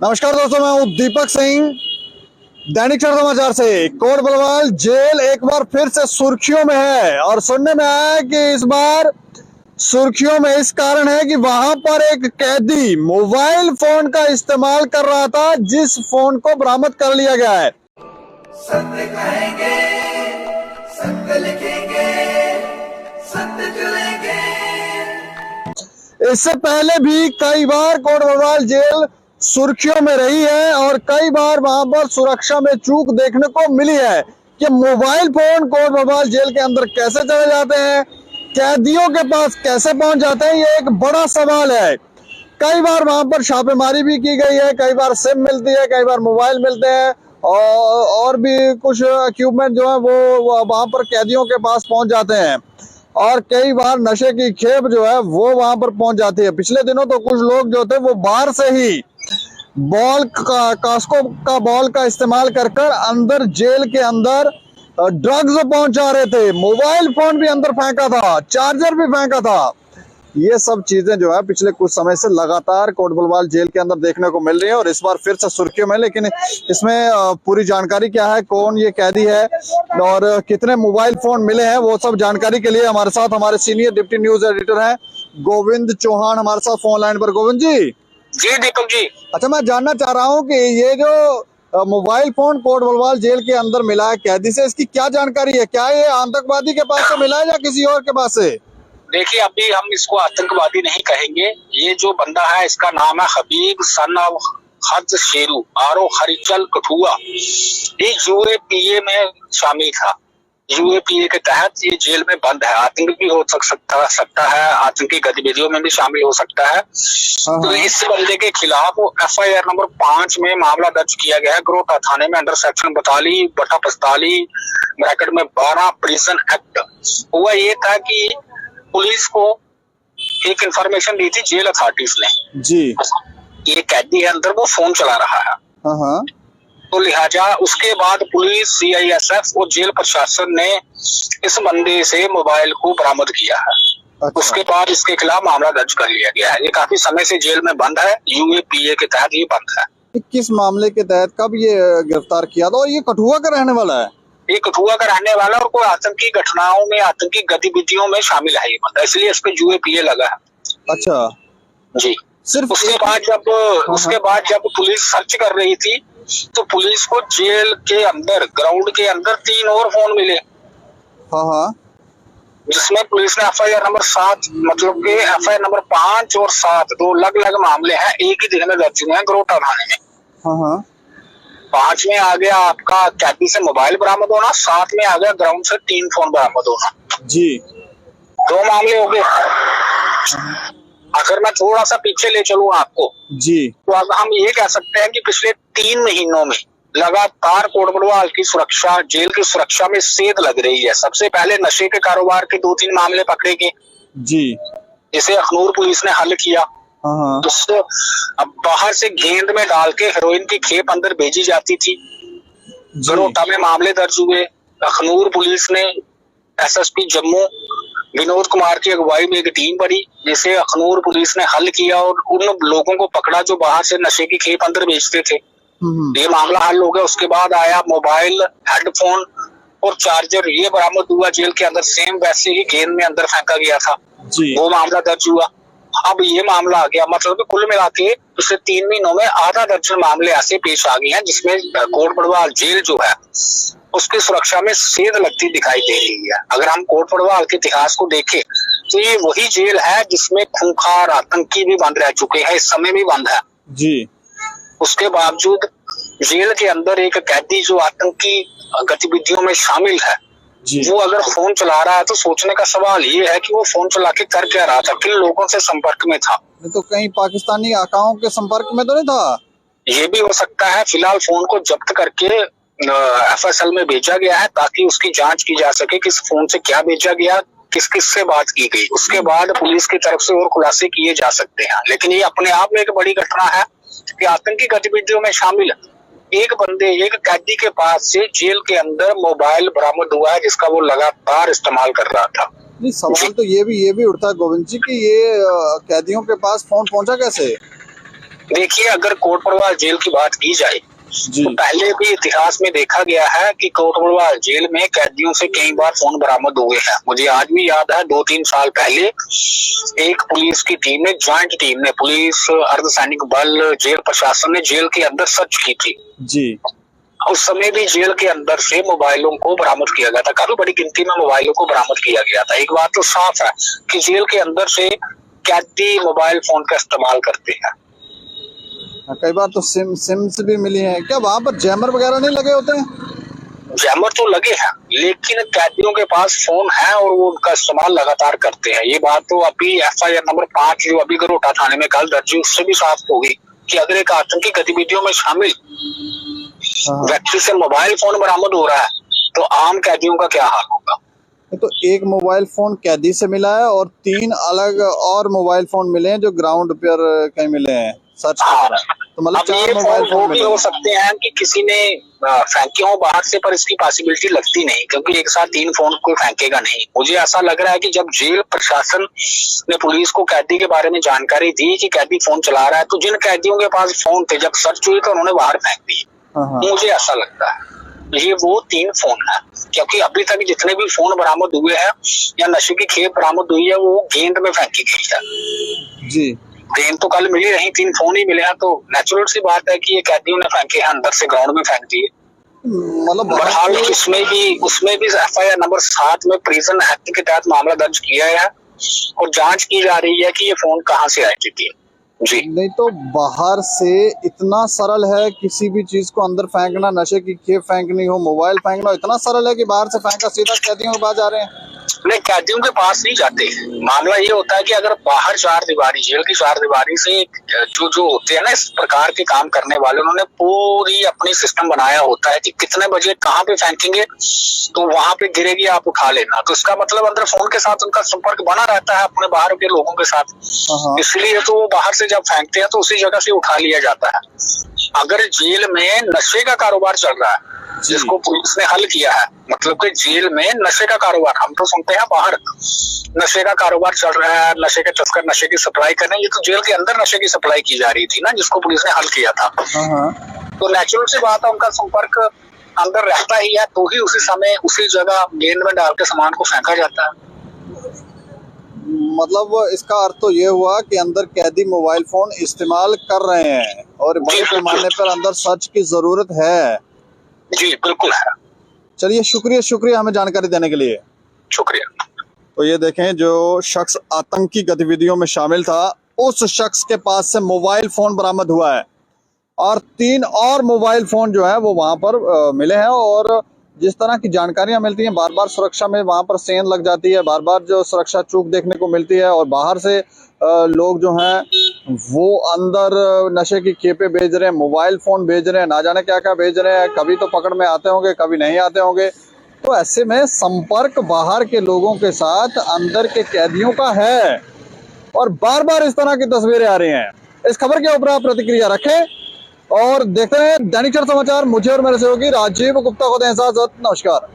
नमस्कार दोस्तों, मैं हूं दीपक सिंह। दैनिक सर समाचार से कोट बलवाल जेल एक बार फिर से सुर्खियों में है और सुनने में आया है कि इस बार सुर्खियों में इस कारण है कि वहां पर एक कैदी मोबाइल फोन का इस्तेमाल कर रहा था, जिस फोन को बरामद कर लिया गया है। सत्य कहेंगे, सत्य लिखेंगे, सत्य चलेंगे। इससे पहले भी कई बार कोट बलवाल जेल सुर्खियों में रही है और कई बार वहां पर सुरक्षा में चूक देखने को मिली है कि mobile phone Kot Bhalwal jail के अंदर कैसे चले जाते हैं, कैदियों के पास कैसे पहुंच जाते हैं, ये एक बड़ा सवाल है। कई बार वहां पर छापेमारी भी की गई है, कई बार सिम मिलती है, कई बार मोबाइल मिलते हैं और भी कुछ इक्विपमेंट जो है वो वहां पर कैदियों के पास पहुंच जाते हैं और कई बार नशे की खेप जो है वो वहां पर पहुंच जाती है। पिछले दिनों तो कुछ लोग जो थे वो बाहर से ही बॉल का कास्को का बॉल का इस्तेमाल कर अंदर जेल के अंदर ड्रग्स पहुंचा रहे थे, मोबाइल फोन भी अंदर फेंका था, चार्जर भी फेंका था। ये सब चीजें जो है पिछले कुछ समय से लगातार कोट बलवाल जेल के अंदर देखने को मिल रही है और इस बार फिर से सुर्खियों में। लेकिन इसमें पूरी जानकारी क्या है, कौन ये कैदी है और कितने मोबाइल फोन मिले हैं, वो सब जानकारी के लिए हमारे साथ हमारे सीनियर डिप्टी न्यूज एडिटर हैं गोविंद चौहान हमारे साथ फोन लाइन पर। गोविंद जी दीपक जी। अच्छा, मैं जानना चाह रहा हूँ कि ये जो mobile phone Kot Bhalwal jail के अंदर मिला है कैदी से, इसकी क्या जानकारी है? क्या ये आतंकवादी के पास से मिला है या किसी और के पास से? देखिए, अभी हम इसको आतंकवादी नहीं कहेंगे। ये जो बंदा है इसका नाम है हबीब सन ऑफ हज शेरू आरो हरिचल कठुआ। ये यूएपीए में शामिल था। यूएपीए के तहत ये जेल में बंद है। आतंक भी हो सकता है, आतंकी गतिविधियों में भी शामिल हो सकता है। तो इस बंदे के खिलाफ एफआईआर नंबर 5 में मामला दर्ज किया गया है ग्रोटा थाने में अंडर सेक्शन 42/45 ब्रैकेट में 12 प्रिजन एक्ट। हुआ ये था कि पुलिस को एक इंफॉर्मेशन दी थी जेल अथॉरिटीज ने जी, ये कैदी है अंदर, वो फोन चला रहा है। तो लिहाजा उसके बाद पुलिस, सीआईएसएफ और जेल प्रशासन ने इस बंदे से मोबाइल को बरामद किया है। अच्छा। उसके बाद इसके खिलाफ मामला दर्ज कर लिया गया है। ये काफी समय से जेल में बंद है, यूएपीए के तहत ये बंद है। किस मामले के तहत कब ये गिरफ्तार किया था और ये कठुआ का रहने वाला है? ये कठुआ का रहने वाला और कोई आतंकी घटनाओं में, आतंकी गतिविधियों में शामिल है ये बंदा, इसलिए इस पे यूएपीए लगा है। अच्छा जी। सिर्फ उसके बाद जब पुलिस सर्च कर रही थी तो पुलिस को जेल के अंदर, ग्राउंड के अंदर 3 और फोन मिले। जिसमें पुलिस ने एफआईआर नंबर 7 मतलब के एफआईआर नंबर 5 और 7 दो अलग अलग मामले हैं, एक ही दिन में दर्ज हुए हैं ग्रोटा थाने में। 5 में आ गया आपका कैदी से मोबाइल बरामद होना, 7 में आ गया ग्राउंड से 3 फोन बरामद होना। जी, 2 मामले हो गए। अगर मैं थोड़ा सा पीछे ले चलूं आपको जी, तो अब हम ये कह सकते हैं कि पिछले 3 महीनों में लगातार कोट बलवाल की सुरक्षा, जेल की सुरक्षा में सेध लग रही है। सबसे पहले नशे के कारोबार के 2-3 मामले पकड़े गए जी, जिसे अखनूर पुलिस ने हल किया। तो अब बाहर से गेंद में डाल के हेरोइन की खेप अंदर भेजी जाती थी। गरोटा में मामले दर्ज हुए। अखनूर पुलिस ने एसएसपी जम्मू विनोद कुमार की अगुवाई में एक टीम बनी जिसे अखनूर पुलिस ने हल किया और उन लोगों को पकड़ा जो बाहर से नशे की खेप अंदर बेचते थे। ये मामला हल हो गया। उसके बाद आया मोबाइल, हेडफोन और चार्जर, ये बरामद हुआ जेल के अंदर, सेम वैसे ही गेंद में अंदर फेंका गया था जी। वो मामला दर्ज हुआ। अब ये मामला आ गया, मतलब कुल मिला के पिछले 3 महीनों में आधा दर्जन मामले ऐसे पेश आ गए हैं जिसमें कोट बलवाल जेल जो है उसकी सुरक्षा में सेध लगती दिखाई दे रही है। अगर हम कोट बलवाल के इतिहास को देखें तो ये वही जेल है जिसमें खूंखार आतंकी भी बंद रह चुके हैं, इस समय भी बंद है जी। उसके बावजूद जेल के अंदर एक कैदी जो आतंकी गतिविधियों में शामिल है वो अगर फोन चला रहा है तो सोचने का सवाल ये है कि वो फोन चला के कर क्या रहा था, किन लोगों से संपर्क में था। तो कहीं पाकिस्तानी आकाओं के संपर्क में तो नहीं था? ये भी हो सकता है। फिलहाल फोन को जब्त करके एफएसएल में भेजा गया है ताकि उसकी जांच की जा सके, किस फोन से क्या भेजा गया, किस किस से बात की गई। उसके बाद पुलिस की तरफ से और खुलासे किए जा सकते हैं। लेकिन ये अपने आप में एक बड़ी घटना है कि आतंकी गतिविधियों में शामिल एक बंदे, एक कैदी के पास से जेल के अंदर मोबाइल बरामद हुआ है जिसका वो लगातार इस्तेमाल कर रहा था। नहीं, सवाल तो ये भी उठता है गोविंद जी कि ये कैदियों के पास फोन पहुंचा कैसे? देखिए, अगर कोट भड़वाल जेल की बात की जाए तो पहले भी इतिहास में देखा गया है कि कोट भड़वाल जेल में कैदियों से कई बार फोन बरामद हुए हैं। मुझे आज भी याद है 2-3 साल पहले एक पुलिस की टीम ने, ज्वाइंट टीम ने, पुलिस, अर्धसैनिक बल, जेल प्रशासन ने जेल के अंदर सर्च की थी जी। उस समय भी जेल के अंदर से मोबाइलों को बरामद किया गया था, काफी बड़ी गिनती में मोबाइलों को बरामद किया गया था। एक बात तो साफ है कि जेल के अंदर से कैदी मोबाइल फोन का इस्तेमाल करते हैं। कई बार तो सिम्स भी मिली हैं। क्या वहाँ पर जैमर वगैरह नहीं लगे होते हैं? जैमर तो लगे हैं, लेकिन कैदियों के पास फोन है और वो उनका इस्तेमाल लगातार करते हैं। ये बात तो अभी FIR नंबर 5 जो अभी गरोटा थाने में कल दर्ज हुई उससे भी साफ हो गई कि अगर एक आतंकी गतिविधियों में शामिल व्यक्ति से मोबाइल फोन बरामद हो रहा है तो आम कैदियों का क्या हाल होगा। तो एक मोबाइल फोन कैदी से मिला है और 3 अलग और मोबाइल फोन मिले हैं जो ग्राउंड पर कहीं मिले हैं सर्च कर। तो मतलब 4 मोबाइल फोन भी हो सकते हैं कि किसी ने फेंके हो बाहर से, पर इसकी पॉसिबिलिटी लगती नहीं, क्योंकि एक साथ 3 फोन कोई फेंकेगा नहीं। मुझे ऐसा लग रहा है कि जब जेल प्रशासन ने पुलिस को कैदी के बारे में जानकारी दी कि कैदी फोन चला रहा है, तो जिन कैदियों के पास फोन थे जब सर्च हुई तो उन्होंने बाहर फेंक दिए। मुझे ऐसा लगता है ये वो 3 फोन है, क्योंकि अभी तक जितने भी फोन बरामद हुए हैं या नशे की खेप बरामद हुई है वो गेंद में फेंकी गई है जी। गेंद तो कल मिली नहीं, 3 फोन ही मिले हैं, तो नेचुरल सी बात है कि ये कैदियों ने फेंके हैं, अंदर से ग्राउंड में फेंक दिए। मतलब बहरहाल उसमें भी FIR नंबर 7 में प्रिजन एक्ट के तहत मामला दर्ज किया है और जांच की जा रही है कि ये फोन कहाँ से आए थे जी। नहीं तो बाहर से इतना सरल है किसी भी चीज को अंदर फेंकना, नशे की खेप फेंकनी हो, मोबाइल फेंकना, इतना सरल है कि बाहर से फेंका सीधा कैदियों के पास जा रहे हैं। नहीं, कैदियों के पास नहीं जाते। मामला ये होता है कि अगर बाहर 4 दीवारी, जेल की 4 दीवारी से जो होते हैं ना इस प्रकार के काम करने वाले, उन्होंने पूरी अपनी सिस्टम बनाया होता है कि कितने बजे कहाँ पे फेंकेंगे तो वहां पे गिरेगी, आप उठा लेना। तो इसका मतलब अंदर फोन के साथ उनका संपर्क बना रहता है अपने बाहर के लोगों के साथ, इसलिए तो वो बाहर से जब फेंकते हैं तो उसी जगह से उठा लिया जाता है। अगर जेल में नशे का कारोबार चल रहा है जिसको पुलिस ने हल किया है, मतलब कि जेल में नशे का कारोबार, हम तो सुनते हैं बाहर नशे का कारोबार चल रहा है, नशे के तस्कर नशे की सप्लाई कर रहे हैं, ये तो जेल के अंदर नशे की सप्लाई की जा रही थी ना, जिसको पुलिस ने हल किया था। तो नेचुरल सी बात है उनका संपर्क अंदर रहता ही है, तो ही उसी समय उसी जगह गेंद में डाल के सामान को फेंका जाता है। मतलब इसका अर्थ तो ये हुआ कि अंदर कैदी मोबाइल फोन इस्तेमाल कर रहे हैं और बड़े पैमाने पर अंदर सर्च की जरूरत है। जी बिल्कुल है। चलिए, शुक्रिया हमें जानकारी देने के लिए। शुक्रिया। तो ये देखें, जो शख्स आतंकी गतिविधियों में शामिल था उस शख्स के पास से मोबाइल फोन बरामद हुआ है और 3 और मोबाइल फोन जो है वो वहां पर मिले हैं। और जिस तरह की जानकारियां मिलती हैं, बार बार सुरक्षा में वहां पर सेंध लग जाती है, बार बार जो सुरक्षा चूक देखने को मिलती है और बाहर से लोग जो हैं वो अंदर नशे की खेपें बेच रहे हैं, मोबाइल फोन बेच रहे हैं, ना जाने क्या क्या बेच रहे हैं, कभी तो पकड़ में आते होंगे, कभी नहीं आते होंगे। तो ऐसे में संपर्क बाहर के लोगों के साथ अंदर के कैदियों का है और बार बार इस तरह की तस्वीरें आ रही हैं। इस खबर के ऊपर आप प्रतिक्रिया रखें और देखते हैं दैनिक समाचार। मुझे और मेरे सहयोगी राजीव गुप्ता को दें इजाजत। नमस्कार।